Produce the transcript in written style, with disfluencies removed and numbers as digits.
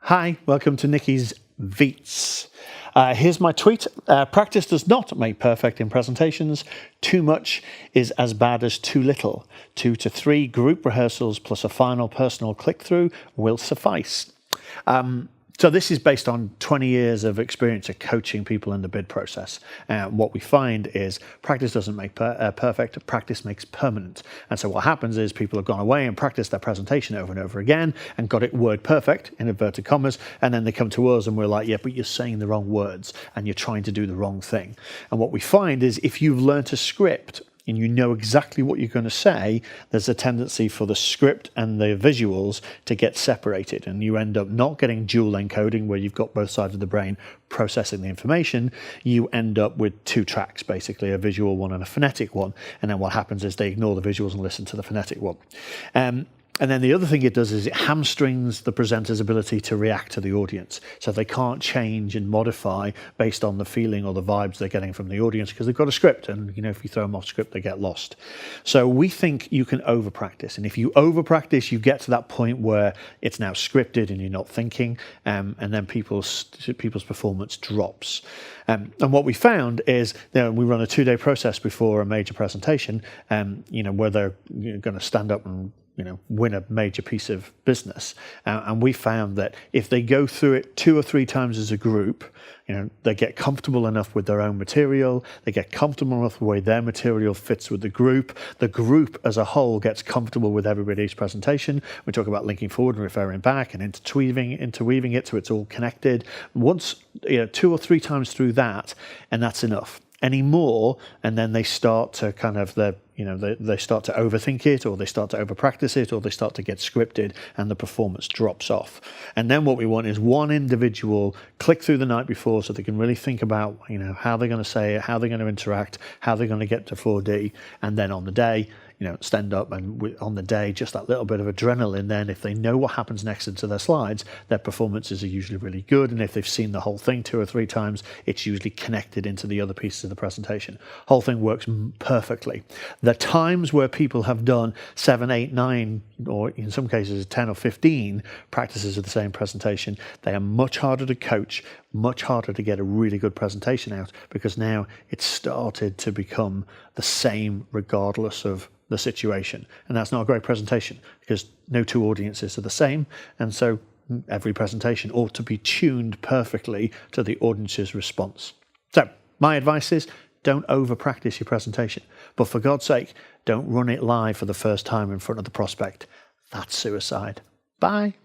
Hi, welcome to Nikki's Veets. Here's my tweet. Practice does not make perfect in presentations. Too much is as bad as too little. 2 to 3 group rehearsals plus a final personal click-through will suffice. So this is based on 20 years of experience of coaching people in the bid process. What we find is practice doesn't make perfect, practice makes permanent. And so what happens is people have gone away and practiced their presentation over and over again and got it word perfect, in inverted commas, and then they come to us and we're like, yeah, but you're saying the wrong words and you're trying to do the wrong thing. And what we find is if you've learnt a script and you know exactly what you're going to say, there's a tendency for the script and the visuals to get separated, and you end up not getting dual encoding where you've got both sides of the brain processing the information. You end up with 2 tracks, basically a visual one and a phonetic one, and then what happens is they ignore the visuals and listen to the phonetic one. And then the other thing it does is it hamstrings the presenter's ability to react to the audience. So they can't change and modify based on the feeling or the vibes they're getting from the audience because they've got a script, and if you throw them off script, they get lost. So we think you can over practice, and if you over practice, you get to that point where it's now scripted and you're not thinking, and then people's performance drops. And what we found is we run a 2-day process before a major presentation, where they're going to stand up and win a major piece of business. And we found that if they go through it 2 or 3 times as a group, they get comfortable enough with their own material, they get comfortable enough with the way their material fits with the group as a whole gets comfortable with everybody's presentation. We talk about linking forward and referring back and interweaving it so it's all connected. Once 2 or 3 times through that, and that's enough. Any more, and then they start to they start to overthink it, or they start to over practice it, or they start to get scripted and the performance drops off. And then what we want is one individual click through the night before so they can really think about how they're going to say it, how they're going to interact, how they're going to get to 4D, and then on the day stand up and on the day, just that little bit of adrenaline. Then if they know what happens next into their slides, their performances are usually really good. And if they've seen the whole thing 2 or 3 times, it's usually connected into the other pieces of the presentation. Whole thing works perfectly. The times where people have done 7, 8, 9, or in some cases 10 or 15 practices of the same presentation, they are much harder to coach, much harder to get a really good presentation out, because now it's started to become the same regardless of the situation. And that's not a great presentation because no 2 audiences are the same. And so every presentation ought to be tuned perfectly to the audience's response. So my advice is don't over practice your presentation, but for God's sake, don't run it live for the first time in front of the prospect. That's suicide. Bye.